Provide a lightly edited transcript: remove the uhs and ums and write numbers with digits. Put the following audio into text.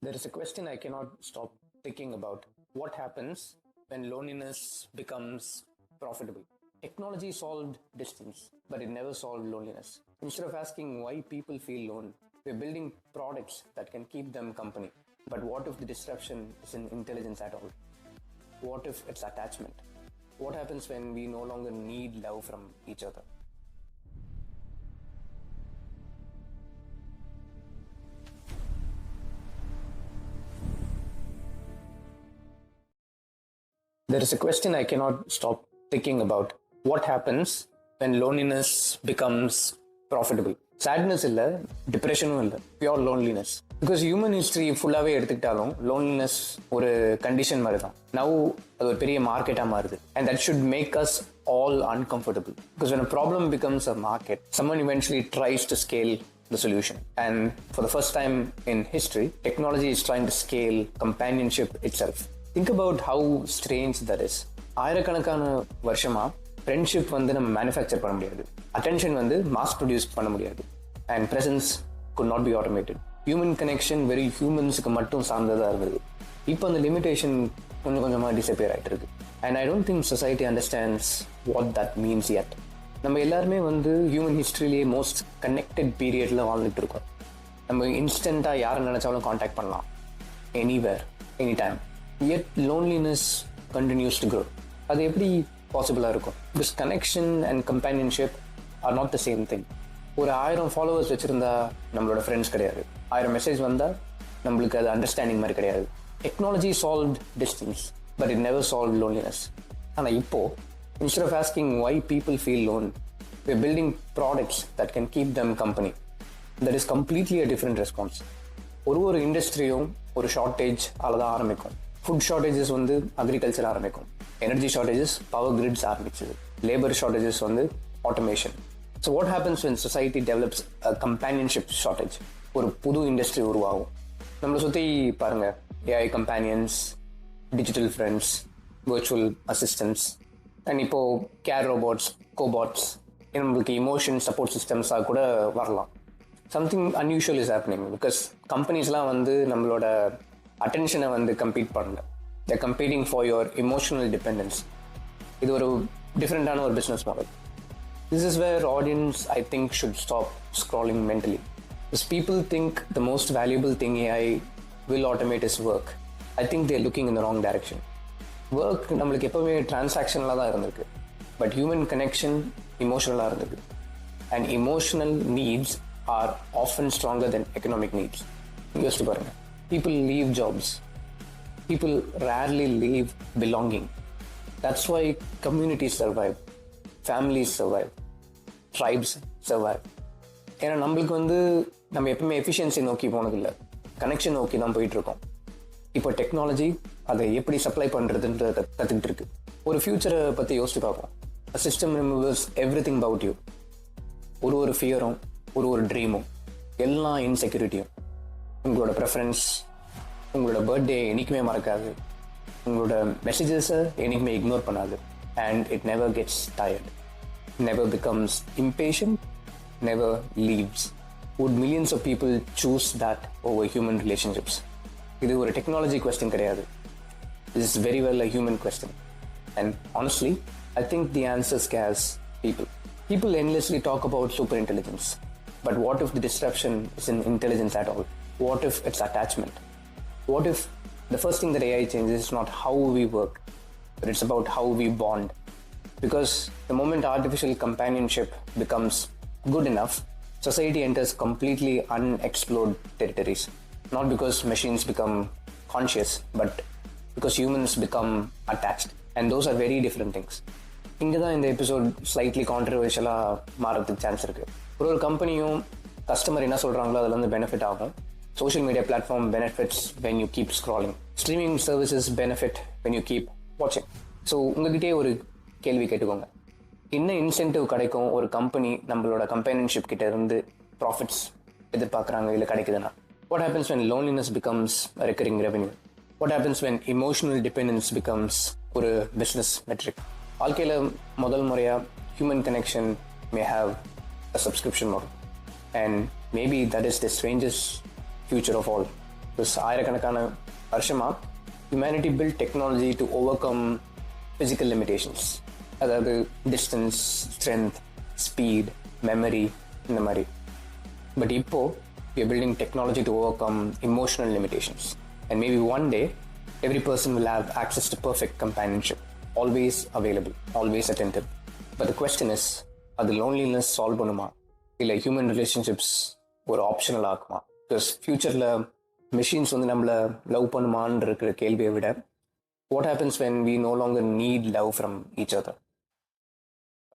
There is a question I cannot stop thinking about. What happens when loneliness becomes profitable? Technology solved distance, but it never solved loneliness. Instead of asking why people feel alone, we're building products that can keep them company. But what if the disruption isn't intelligence at all? What if it's attachment? What happens when we no longer need love from each other? There is a question I cannot stop thinking about. What happens when loneliness becomes profitable? Sadness இல்ல, டிப்ரெஷனும் இல்ல, pure loneliness. Because human history ஃபுல்லாகவே எடுத்துக்கிட்டாலும் loneliness ஒரு condition மாதிரி தான். Now அது ஒரு பெரிய மார்க்கெட்டாக மாறுது. And that should make us all uncomfortable. Because when a problem becomes a market, someone eventually tries to scale the solution. And for the first time in history, technology is trying to scale companionship itself. Think about how strange that is. ஆயிரக்கணக்கான வருஷமா friendship வந்து நம்ம manufacture பண்ண முடியாது, attention வந்து mass produce பண்ண முடியாது, and presence could not be automated. Human connection வெறும் ஹியூமன்ஸுக்கு மட்டும் சார்ந்ததாக இருந்தது. இப்போ அந்த லிமிடேஷன் கொஞ்சம் கொஞ்சமாக டிஸப்பியர் ஆகிட்டு இருக்கு. And I don't think society understands what that means yet. நம்ம எல்லாருமே வந்து ஹியூமன் ஹிஸ்ட்ரியிலேயே மோஸ்ட் கனெக்டட் பீரியடில் வாழ்ந்துட்டு இருக்கோம். நம்ம இன்ஸ்டண்ட்டாக யாரை நினச்சாலும் காண்டாக்ட் பண்ணலாம், anywhere, any time. Yet loneliness continues to grow. அது எப்படி பாசிபிளாக இருக்கும்? Because connection and companionship are not the same thing. ஒரு 1000 ஃபாலோவர்ஸ் வச்சுருந்தா நம்மளோட ஃப்ரெண்ட்ஸ் கிடையாது. 1000 மெசேஜ் வந்தால் நம்மளுக்கு அது அண்டர்ஸ்டாண்டிங் மாதிரி கிடையாது. Technology solved distance, but it never solve loneliness. ஆனால் இப்போது instead of asking why people feel alone, we're building products that can keep them company. That is completely a different response. ஒரு இண்டஸ்ட்ரியும் ஒரு shortage அதில் தான் ஆரம்பிக்கும். Food shortages வந்து agriculture ஆரம்பிக்கும், energy shortages power grids ஆரம்பிச்சது, லேபர் ஷார்ட்டேஜஸ் வந்து automation. So what happens when society develops a companionship shortage? ஒரு புது இண்டஸ்ட்ரி உருவாகும். நம்மளை சுற்றி பாருங்கள், AI companions, digital friends, virtual assistants, and இப்போது கேர் ரோபோட்ஸ், கோபாட்ஸ், நம்மளுக்கு இமோஷன் சப்போர்ட் சிஸ்டம்ஸாக கூட வரலாம். Something unusual is happening. Because கம்பெனிஸ்லாம் வந்து நம்மளோட அட்டென்ஷனை வந்து கம்பீட் பண்ணல, the competing for your emotional dependence. இது ஒரு டிஃப்ரெண்டான ஒரு business model. This is where audience I think should stop scrolling mentally. Because people think the most valuable thing AI will automate is work. I think they're looking in the wrong direction. Work நம்மளுக்கு எப்போவுமே டிரான்சாக்ஷனலாக தான் இருந்திருக்கு, but human connection இமோஷனலாக இருந்திருக்கு. And emotional needs are often stronger than economic needs. யோசிச்சு பாருங்கள், people leave jobs. People rarely leave belonging. That's why communities survive, families survive, tribes survive. ஏன்னா நம்மளுக்கு வந்து நம்ம எப்பவுமே எஃபிஷியன்சி நோக்கி போனதில்லை, கனெக்ஷன் நோக்கி தான் போயிட்டுருக்கோம். இப்போ டெக்னாலஜி அதை எப்படி சப்ளை பண்ணுறதுன்ற கற்றுக்கிட்டு இருக்கு. ஒரு ஃபியூச்சரை பற்றி யோசிச்சு பார்ப்போம். A system removes everything about you. ஒரு ஃபியரும் ஒரு ட்ரீமும், எல்லா இன்செக்யூரிட்டியும், உங்களோட ப்ரெஃபரன்ஸ், உங்களோட பர்த்டே என்றைக்குமே மறக்காது, உங்களோட மெசேஜஸை என்றைக்குமே இக்னோர் பண்ணாது. And it never gets tired, never becomes impatient, never leaves. Would millions of people choose that over human relationships? இது ஒரு டெக்னாலஜி கொஸ்டின் கிடையாது. This is very well a human question. And honestly I think the answer scares people. People endlessly talk about super intelligence. But what if the disruption isn't intelligence at all? What if it's attachment? What if the first thing that AI changes is not how we work, but it's about how we bond? Because the moment artificial companionship becomes good enough, society enters completely unexplored territories. Not because machines become conscious, but because humans become attached. And those are very different things. இங்கே தான் இந்த episode slightly கான்ட்ரவர்ஷியலாக மாறதுக்கு chance இருக்குது. ஒரு கம்பெனியும் customer என்ன சொல்கிறாங்களோ அதில் வந்து பெனிஃபிட் ஆகும். Social media platform benefits when you keep scrolling. Streaming services benefit when you keep வாட்சிங். ஸோ உங்ககிட்டே ஒரு கேள்வி கேட்டுக்கோங்க, என்ன இன்சென்டிவ் கிடைக்கும் ஒரு கம்பெனி நம்மளோட கம்பேனியன்ஷிப் கிட்ட இருந்து ப்ராஃபிட்ஸ் எதிர்பார்க்குறாங்க இல்லை கிடைக்குதுன்னா? What happens when loneliness becomes recurring revenue? What happens when emotional dependence becomes ஒரு பிஸ்னஸ் மெட்ரிக்? வாழ்க்கையில் முதல் முறையாக human connection may have a subscription model. And maybe that is the strangest future of all. Because ஆயிரக்கணக்கான வருஷமா humanity built technology to overcome physical limitations. அதாவது distance, strength, speed, memory இந்த மாதிரி. But இப்போ we are building technology to overcome emotional limitations. And maybe one day every person will have access to perfect companionship, always available, always attentive. But the question is, அது loneliness solve பண்ணுமா இல்லை human relationships ஒரு optional ஆகுமா? Because ஃபியூச்சரில் machines வந்து நம்மளை love பண்ணுமான்னு இருக்கிற கேள்வியை விட what happens when we no longer need love from each other?